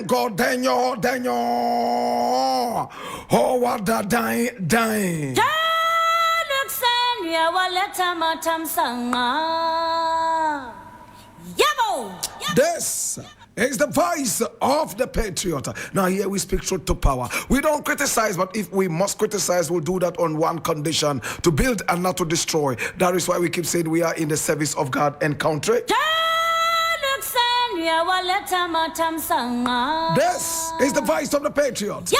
thank God, Daniel. Oh, what the dying. This is the voice of the patriot. Now here we speak truth to power. We don't criticize, but if we must criticize, we'll do that on one condition: to build and not to destroy. That is why we keep saying we are in the service of God and country. This is the voice of the patriot,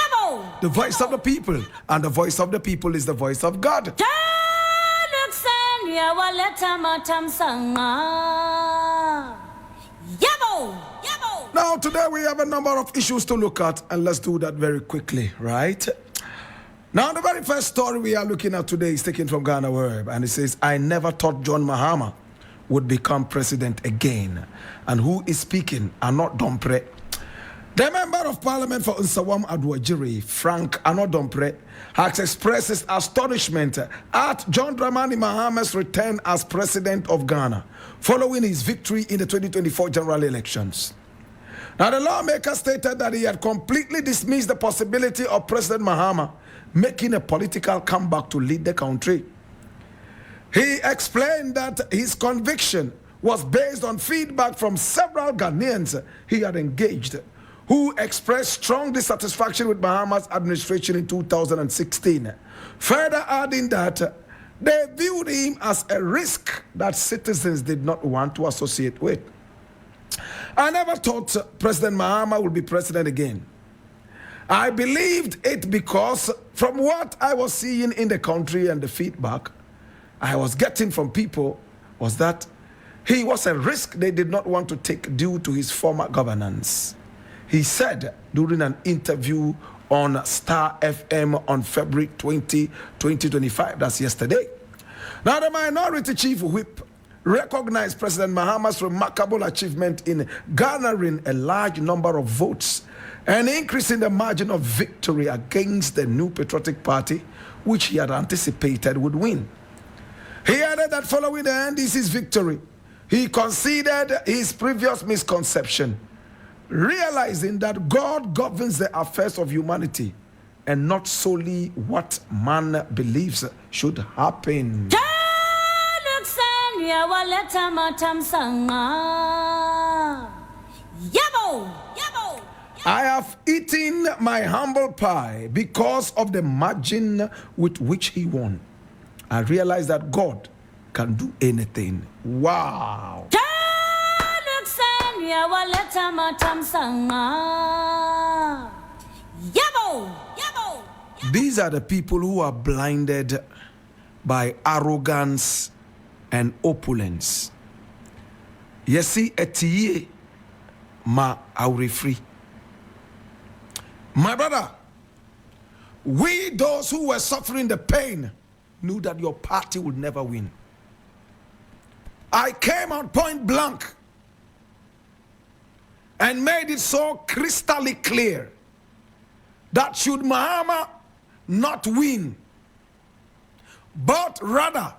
the voice of the people, and the voice of the people is the voice of God. Now today we have a number of issues to look at, and let's do that very quickly, right? Now the very first story we are looking at today is taken from Ghana Web, and it says, I never thought John Mahama would become president again. And who is speaking are not Dompre. The member of parliament for Nsawam Adwajiri, Frank Anodompre, has expressed his astonishment at John Dramani Mahama's return as president of Ghana, following his victory in the 2024 general elections. Now, the lawmaker stated that he had completely dismissed the possibility of President Mahama making a political comeback to lead the country. He explained that his conviction was based on feedback from several Ghanaians he had engaged, who expressed strong dissatisfaction with Mahama's administration in 2016, further adding that they viewed him as a risk that citizens did not want to associate with. I never thought President Mahama would be president again. I believed it because from what I was seeing in the country and the feedback I was getting from people was that he was a risk they did not want to take due to his former governance. He said during an interview on Star FM on February 20, 2025, that's yesterday. Now, the minority chief whip recognized President Mahama's remarkable achievement in garnering a large number of votes and increasing the margin of victory against the New Patriotic Party, which he had anticipated would win. He added that following the NDC's victory, he conceded his previous misconception, realizing that God governs the affairs of humanity and not solely what man believes should happen. I have eaten my humble pie because of the margin with which he won. I realized that God can do anything. Wow. These are the people who are blinded by arrogance and opulence. Yesi etiye ma aure free. My brother, we those who were suffering the pain knew that your party would never win. I came out point blank and made it so crystally clear that should Mahama not win, but rather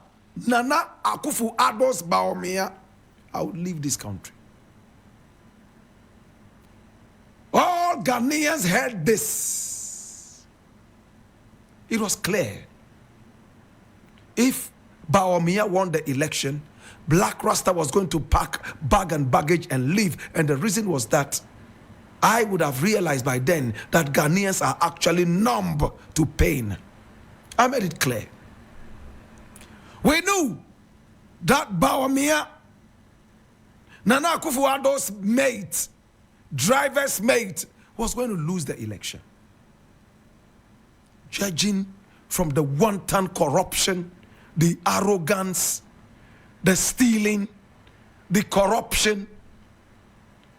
Nana Akufo-Addo's Baomia, I would leave this country. All Ghanaians heard this. It was clear. If Baomia won the election, Blakk Rasta was going to pack bag and baggage and leave. And the reason was that I would have realized by then that Ghanaians are actually numb to pain. I made it clear. We knew that Baomia, Nana Akufo-Addo's mate, driver's mate, was going to lose the election. Judging from the wanton corruption, the arrogance, the stealing, the corruption,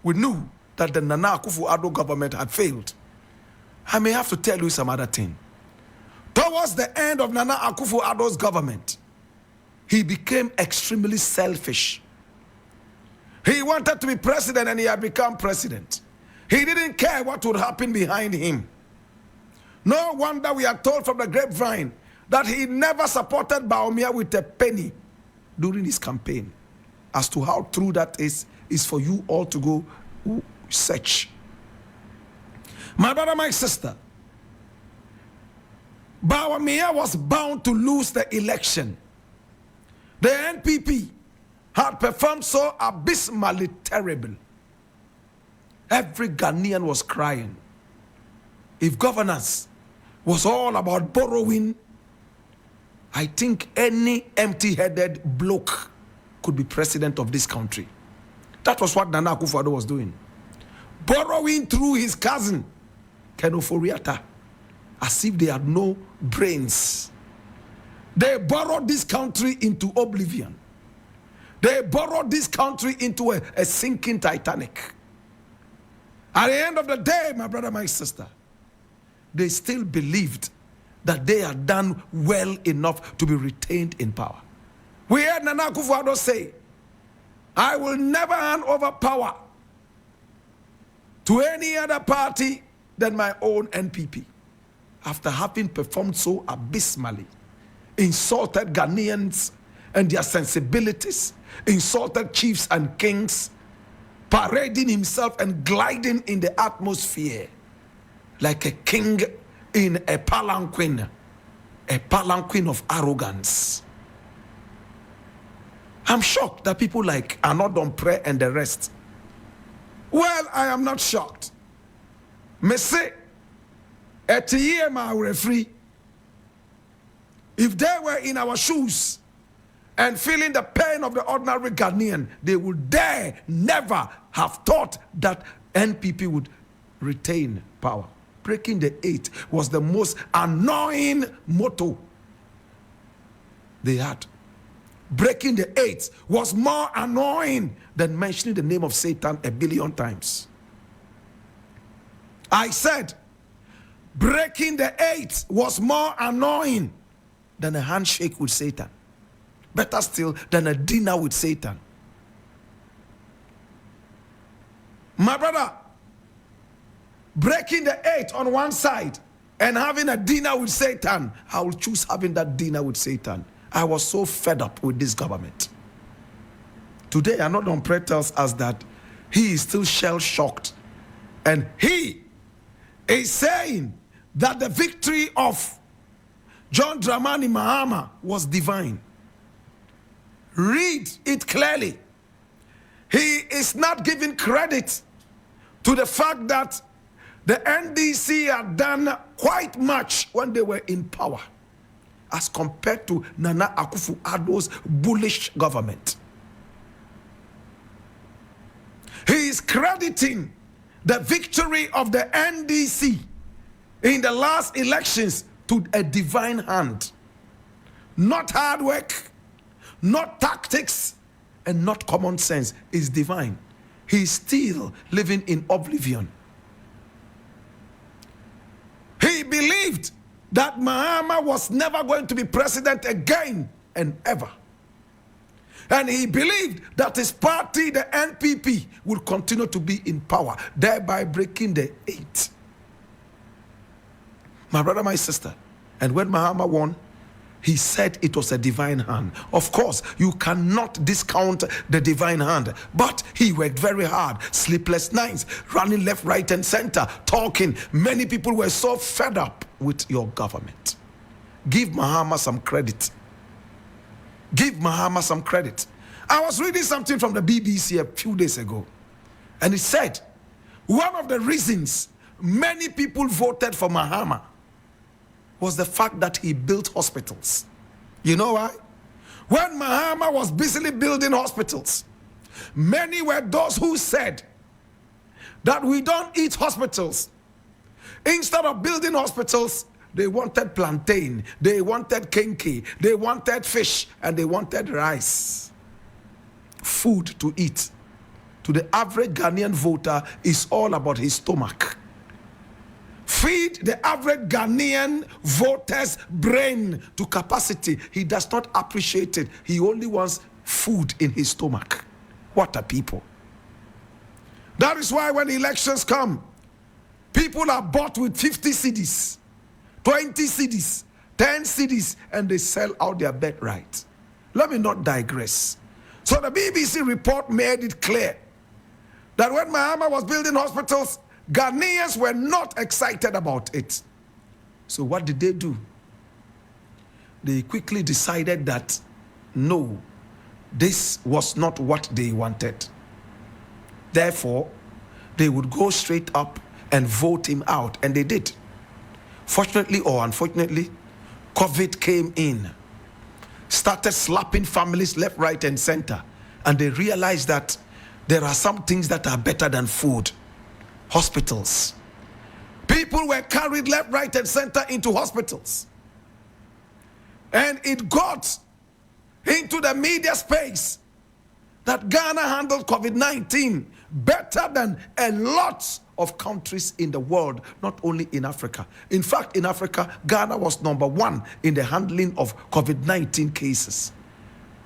we knew that the Nana Akufo-Addo government had failed. I may have to tell you some other thing. Towards the end of Nana Akufo-Addo's government, he became extremely selfish. He wanted to be president and he had become president. He didn't care what would happen behind him. No wonder we are told from the grapevine that he never supported Baomia with a penny during his campaign. As to how true that is for you all to go search. My brother, my sister, Bawumia was bound to lose the election. The NPP had performed so abysmally terrible. Every Ghanaian was crying. If governance was all about borrowing, I think any empty-headed bloke could be president of this country. That was what Nana Akufo-Addo was doing. Borrowing through his cousin, Ken Ofori-Atta, as if they had no brains. They borrowed this country into oblivion. They borrowed this country into a sinking Titanic. At the end of the day, my brother, my sister, they still believed that they had done well enough to be retained in power. We heard Nana Akufo-Addo say, I will never hand over power to any other party than my own NPP. After having performed so abysmally, insulted Ghanaians and their sensibilities, insulted chiefs and kings, parading himself and gliding in the atmosphere like a king in a palanquin of arrogance. I'm shocked that people like Anodon Pre and the rest. Well, I am not shocked. Me say, at a year, my referee, if they were in our shoes and feeling the pain of the ordinary Ghanaian, they would dare never have thought that NPP would retain power. Breaking the 8 was the most annoying motto they had. Breaking the 8 was more annoying than mentioning the name of Satan 1 billion times. I said, breaking the 8 was more annoying than a handshake with Satan. Better still than a dinner with Satan. My brother, breaking the 8 on one side and having a dinner with Satan, I will choose having that dinner with Satan. I was so fed up with this government. Today, Anodon Pre tells us that he is still shell-shocked. And he is saying that the victory of John Dramani Mahama was divine. Read it clearly. He is not giving credit to the fact that the NDC had done quite much when they were in power as compared to Nana Akufo-Addo's bullish government. He is crediting the victory of the NDC in the last elections to a divine hand. Not hard work, not tactics, and not common sense. It's divine. He is still living in oblivion. He believed that Mahama was never going to be president again and ever. And he believed that his party, the NPP, would continue to be in power, thereby breaking the 8. My brother, my sister, and when Mahama won, he said it was a divine hand. Of course, you cannot discount the divine hand, but he worked very hard, sleepless nights, running left, right, and center, talking. Many people were so fed up with your government. Give Mahama some credit. Give Mahama some credit. I was reading something from the BBC a few days ago, and it said one of the reasons many people voted for Mahama was the fact that he built hospitals. You know why? When Mahama was busily building hospitals, many were those who said that we don't eat hospitals. Instead of building hospitals, they wanted plantain, they wanted kenke, they wanted fish, and they wanted rice. Food to eat. To the average Ghanaian voter is all about his stomach. Feed the average Ghanaian voter's brain to capacity. He does not appreciate it. He only wants food in his stomach. What a people. That is why when elections come, people are bought with 50 cedis, 20 cedis, 10 cedis, and they sell out their birthright. Let me not digress. So the BBC report made it clear that when Mahama was building hospitals, Ghanaians were not excited about it. So what did they do? They quickly decided that no, this was not what they wanted. Therefore, they would go straight up and vote him out, and they did. Fortunately or unfortunately, COVID came in, started slapping families left, right, and center, and they realized that there are some things that are better than food. Hospitals. People were carried left, right, and center into hospitals. And it got into the media space that Ghana handled COVID-19 better than a lot of countries in the world, not only in Africa. In fact, in Africa, Ghana was #1 in the handling of COVID-19 cases,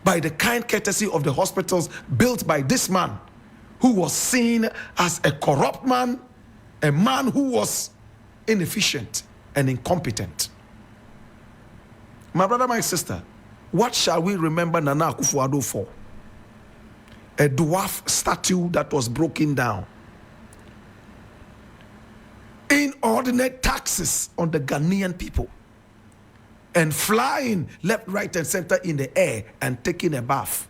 by the kind courtesy of the hospitals built by this man, who was seen as a corrupt man, a man who was inefficient and incompetent. My brother, my sister, what shall we remember Nana Akufo-Addo for? A dwarf statue that was broken down. Inordinate taxes on the Ghanaian people. And flying left, right, and center in the air and taking a bath.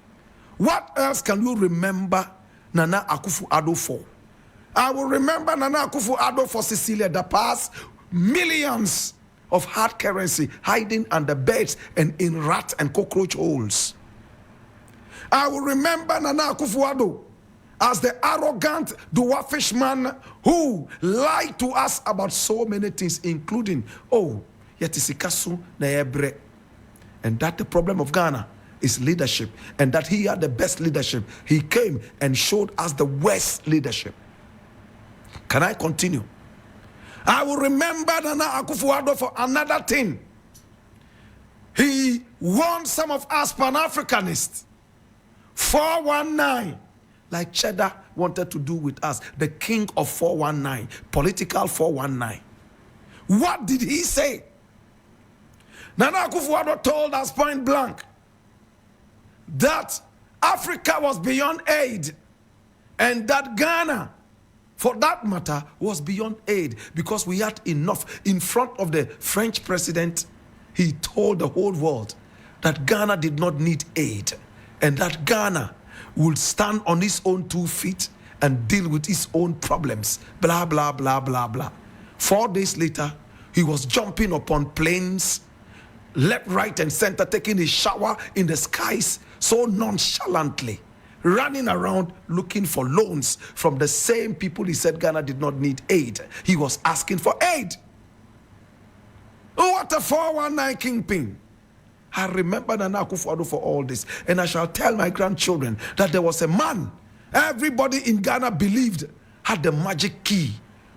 What else can you remember Nana Akufo-Addo for? I will remember Nana Akufo-Addo for Cecilia Dapa's millions of hard currency hiding under beds and in rat and cockroach holes. I will remember Nana Akufo-Addo as the arrogant, dwarfish man who lied to us about so many things, including, yetisikasu na ebre. And that the problem of Ghana is leadership, and that he had the best leadership. He came and showed us the worst leadership. Can I continue? I will remember Nana Akufo-Addo for another thing. He warned some of us Pan-Africanists. 419, like Cheddar wanted to do with us, the king of 419, political 419. What did he say? Nana Akufo-Addo told us point blank that Africa was beyond aid, and that Ghana, for that matter, was beyond aid, because we had enough. In front of the French president, he told the whole world that Ghana did not need aid, and that Ghana would stand on its own 2 feet and deal with its own problems. Blah, blah, blah, blah, blah. 4 days later, he was jumping upon planes, left, right, and center, taking a shower in the skies so nonchalantly, running around looking for loans from the same people he said Ghana did not need aid. He was asking for aid. What a 419 kingpin. I remember Nana Akufo-Addo for all this, and I shall tell my grandchildren that there was a man everybody in Ghana believed had the magic key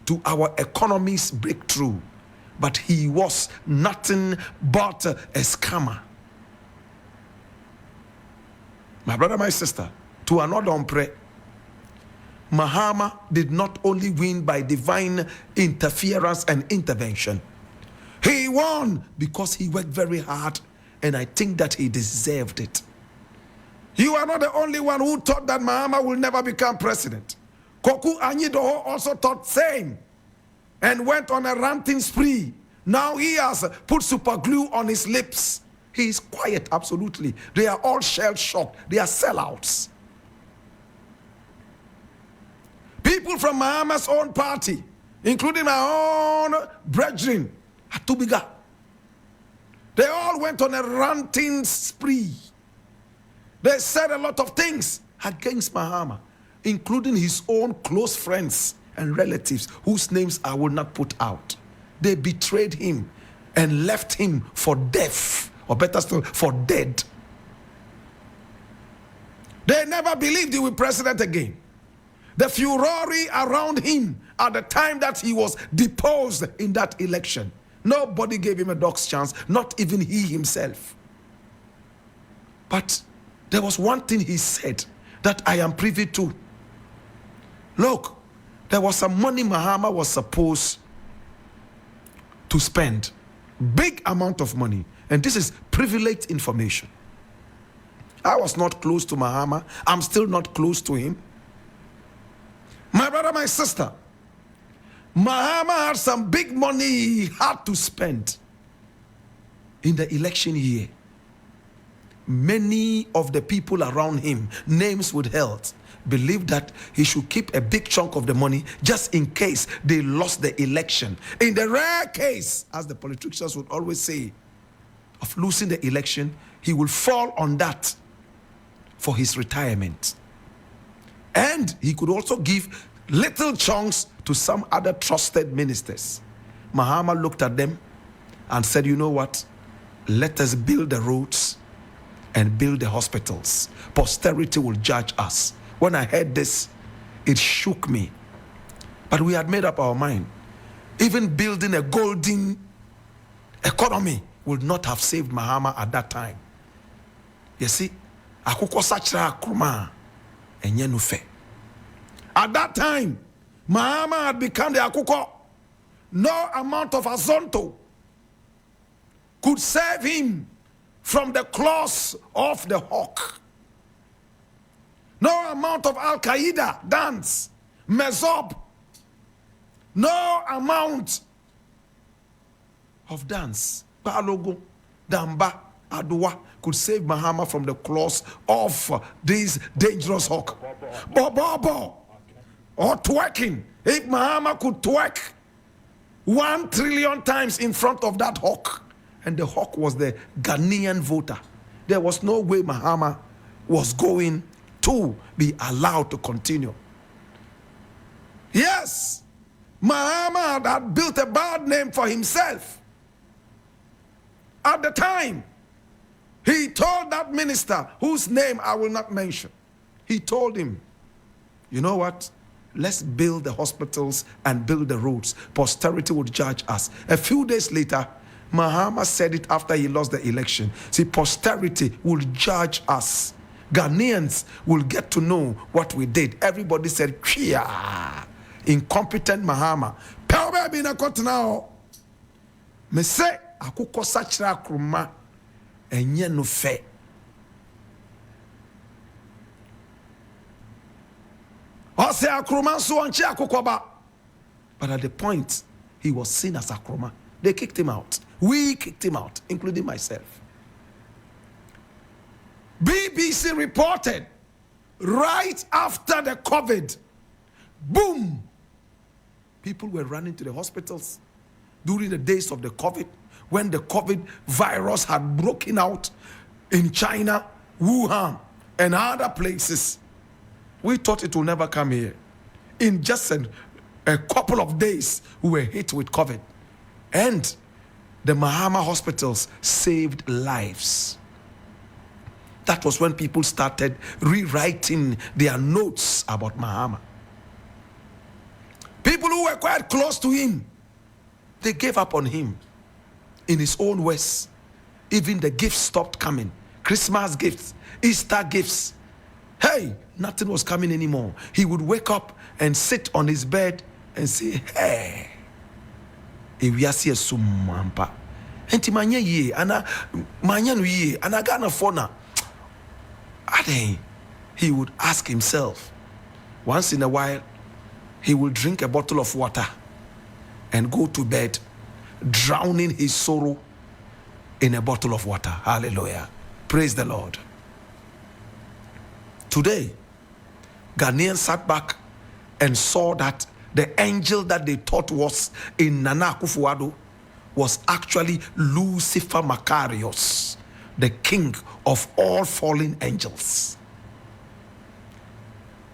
to our economy's breakthrough, but he was nothing but a scammer. My brother, my sister, to another umpre, Mahama did not only win by divine interference and intervention. He won because he worked very hard, and I think that he deserved it. You are not the only one who thought that Mahama will never become president. Koku Anyidoho also thought same and went on a ranting spree. Now he has put super glue on his lips. He is quiet, absolutely. They are all shell-shocked. They are sellouts. People from Mahama's own party, including my own brethren, Atubiga, they all went on a ranting spree. They said a lot of things against Mahama, including his own close friends and relatives, whose names I will not put out. They betrayed him and left him for death, or better still, for dead. They never believed he would be president again. The furore around him at the time that he was deposed in that election, nobody gave him a dog's chance, not even he himself. But there was one thing he said that I am privy to. Look, there was some money Mahama was supposed to spend. Big amount of money. And this is privileged information. I was not close to Mahama. I'm still not close to him. My brother, my sister, Mahama had some big money he had to spend in the election year. Many of the people around him, names withheld, believed that he should keep a big chunk of the money just in case they lost the election. In the rare case, as the politicians would always say, of losing the election, he will fall on that for his retirement. And he could also give little chunks to some other trusted ministers. Mahama looked at them and said, you know what? Let us build the roads and build the hospitals. Posterity will judge us. When I heard this, it shook me. But we had made up our mind. Even building a golden economy would not have saved Mahama at that time. You see, Akufo-Addo enye no fe. At that time, Mahama had become the Akufo. No amount of Azonto could save him from the claws of the hawk. No amount of Al-Qaeda dance, Mezob, no amount of dance, Balogo, Damba, Adwa could save Mahama from the claws of this dangerous hawk. Bobo or twerking. If Mahama could twerk 1 trillion times in front of that hawk, and the hawk was the Ghanaian voter, there was no way Mahama was going to be allowed to continue. Yes, Mahama had built a bad name for himself. At the time, he told that minister, whose name I will not mention, he told him, you know what? Let's build the hospitals and build the roads. Posterity will judge us. A few days later, Mahama said it after he lost the election. See, posterity will judge us. Ghanaians will get to know what we did. Everybody said, Kia, incompetent Mahama. Pelbe bina kot now. Me say, akuko sachra kruma, enye no fe. Ose akruma so anchi akukoba. But at the point, he was seen as akruma. They kicked him out. We kicked him out, including myself. BBC reported right after the COVID, boom, people were running to the hospitals during the days of the COVID, when the COVID virus had broken out in China, Wuhan, and other places. We thought it would never come here. In just a couple of days, we were hit with COVID. And the Mahama hospitals saved lives. That was when people started rewriting their notes about Mahama. People who were quite close to him, they gave up on him. In his own words, even the gifts stopped coming. Christmas gifts, Easter gifts. Hey, nothing was coming anymore. He would wake up and sit on his bed and say, hey, ewiase esumampa. Enti manya ye, ana manya no ye, ana gana fona. Ade, he would ask himself, once in a while, he will drink a bottle of water and go to bed, drowning his sorrow in a bottle of water. Hallelujah. Praise the Lord. Today, Ghanaians sat back and saw that the angel that they thought was in Nana Akufo-Addo was actually Lucifer Macarius, the king of all fallen angels.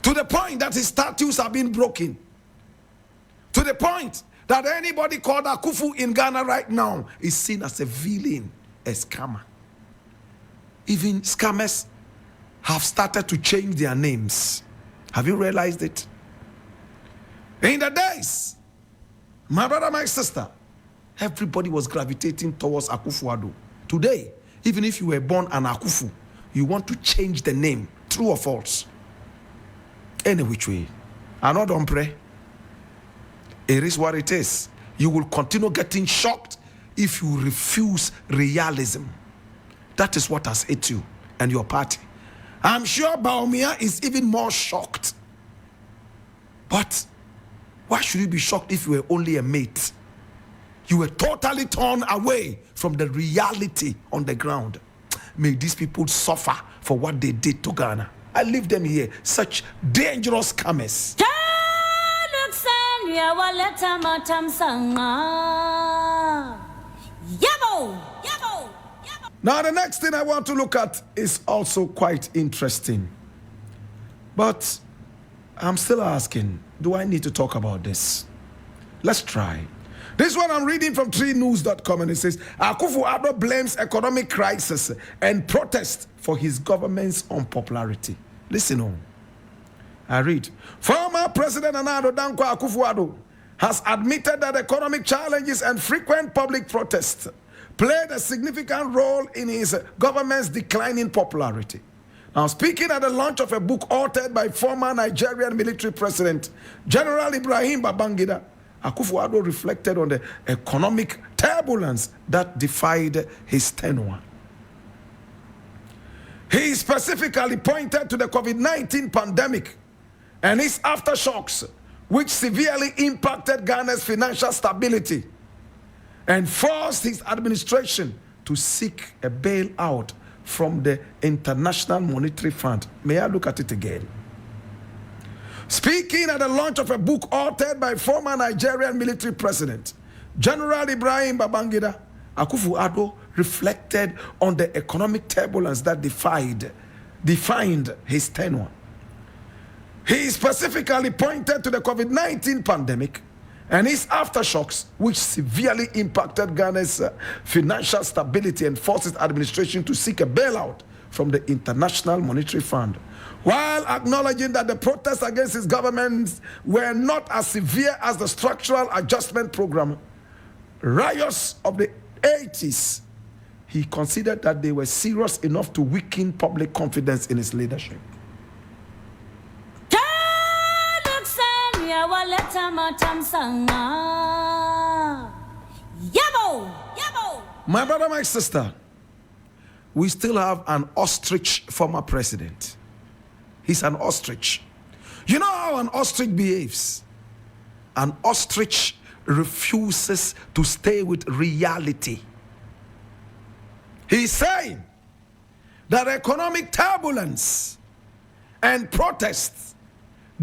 To the point that his statues have been broken. To the point that anybody called Akufu in Ghana right now is seen as a villain, a scammer. Even scammers have started to change their names. Have you realized it? In the days, my brother, my sister, everybody was gravitating towards Akufo-Addo. Today, even if you were born an Akufu, you want to change the name, true or false. Any which way. I know, don't pray. It is what it is. You will continue getting shocked if you refuse realism. That is what has hit you and your party. I'm sure Baumia is even more shocked. But Why should you be shocked if you were only a mate? You were totally torn away from the reality on the ground. May these people suffer for what they did to Ghana. I leave them here, such dangerous scammers. Now the next thing I want to look at is also quite interesting. But I'm still asking, do I need to talk about this? Let's try. This one I'm reading from 3news.com, and it says, Akufo-Addo blames economic crisis and protest for his government's unpopularity. Listen on. I read, former President Akufo-Addo has admitted that economic challenges and frequent public protests played a significant role in his government's declining popularity. Now, speaking at the launch of a book authored by former Nigerian military president, General Ibrahim Babangida, Akufo-Addo reflected on the economic turbulence that defied his tenure. He specifically pointed to the COVID-19 pandemic and its aftershocks, which severely impacted Ghana's financial stability and forced his administration to seek a bailout from the International Monetary Fund. May I look at it again? Speaking at the launch of a book authored by former Nigerian military president, General Ibrahim Babangida, Akufo-Addo reflected on the economic turbulence that defined his tenure. He specifically pointed to the COVID-19 pandemic and its aftershocks, which severely impacted Ghana's financial stability and forced its administration to seek a bailout from the International Monetary Fund, while acknowledging that the protests against his government were not as severe as the structural adjustment program riots of the 80s. He considered that they were serious enough to weaken public confidence in his leadership. My brother, my sister, we still have an ostrich former president. He's an ostrich. You know how an ostrich behaves? An ostrich refuses to stay with reality. He's saying that economic turbulence and protests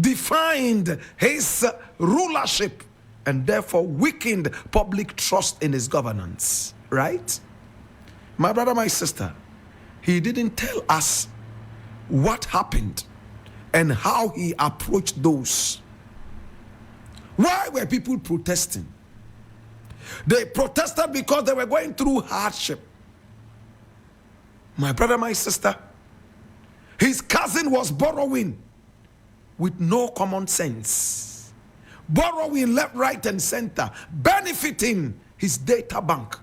defined his rulership and therefore weakened public trust in his governance. Right? My brother, my sister, he didn't tell us what happened and how he approached those. Why were people protesting? They protested because they were going through hardship. My brother, my sister, his cousin was borrowing with no common sense. Borrowing left, right, and center, benefiting his data bank.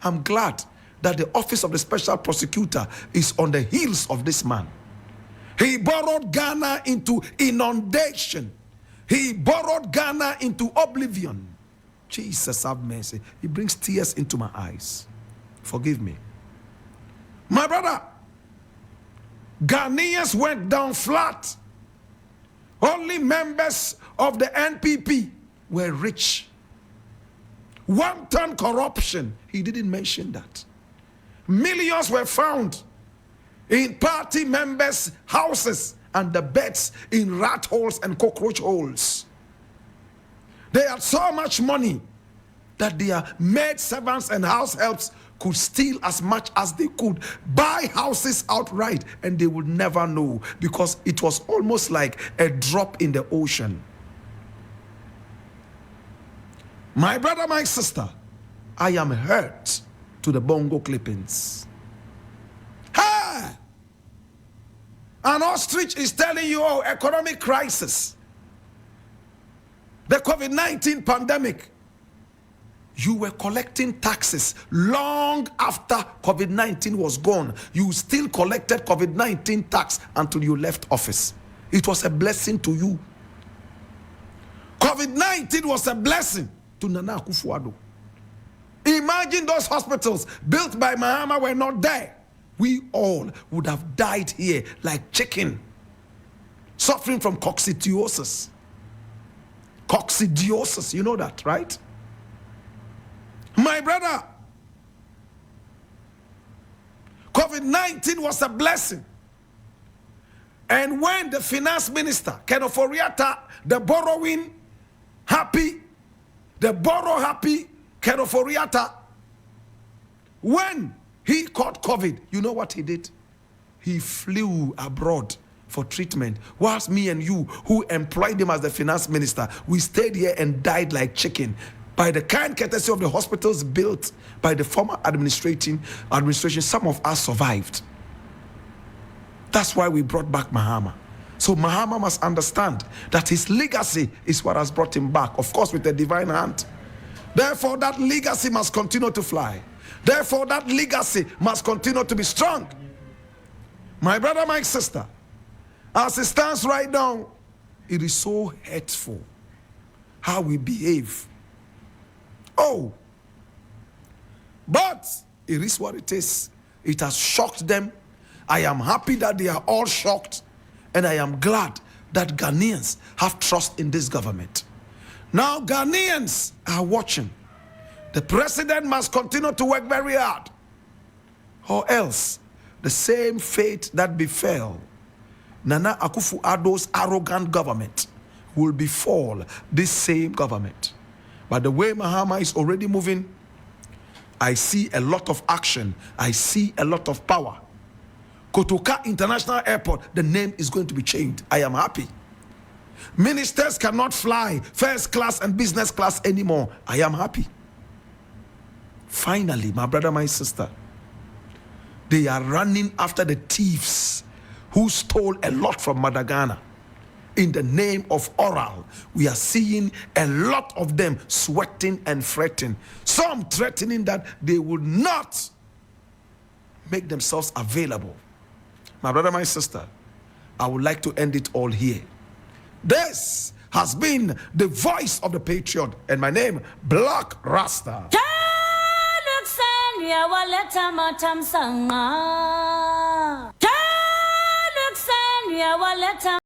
I'm glad that the office of the special prosecutor is on the heels of this man. He borrowed Ghana into inundation. He borrowed Ghana into oblivion. Jesus have mercy. He brings tears into my eyes. Forgive me. My brother, Ghanaians went down flat. Only members of the NPP were rich. Wanton corruption, he didn't mention that. Millions were found in party members' houses and the beds in rat holes and cockroach holes. They had so much money that their maid servants and house helps could steal as much as they could, buy houses outright, and they would never know because it was almost like a drop in the ocean. My brother, my sister, I am hurt to the bongo clippings. Hey! An ostrich is telling you, oh, economic crisis, the COVID-19 pandemic. You were collecting taxes long after COVID-19 was gone. You still collected COVID-19 tax until you left office. It was a blessing to you. COVID-19 was a blessing to Nana Akufo-Addo. Imagine those hospitals built by Mahama were not there. We all would have died here like chicken, suffering from coccidiosis. Coccidiosis, you know that, right? My brother, COVID-19 was a blessing. And when the finance minister, Kenoforiata, the borrow happy Kenoforiata, when he caught COVID, you know what he did? He flew abroad for treatment, whilst me and you, who employed him as the finance minister, we stayed here and died like chicken. By the kind courtesy of the hospitals built by the former administration, some of us survived. That's why we brought back Mahama. So Mahama must understand that his legacy is what has brought him back, of course with a divine hand. Therefore, that legacy must continue to fly. Therefore, that legacy must continue to be strong. My brother, my sister, as it stands right now, it is so hurtful how we behave. Oh, but it is what it is. It has shocked them. I am happy that they are all shocked, and I am glad that Ghanaians have trust in this government. Now Ghanaians are watching. The president must continue to work very hard, or else the same fate that befell Nana Akufo-Addo's arrogant government will befall this same government. But the way Mahama is already moving, I see a lot of action. I see a lot of power. Kotoka International Airport, the name is going to be changed. I am happy. Ministers cannot fly first class and business class anymore. I am happy. Finally, my brother, my sister, they are running after the thieves who stole a lot from Madagascar. In the name of oral, we are seeing a lot of them sweating and fretting. Some threatening that they will not make themselves available. My brother, my sister, I would like to end it all here. This has been the voice of the patriot, and my name, Blakk Rasta.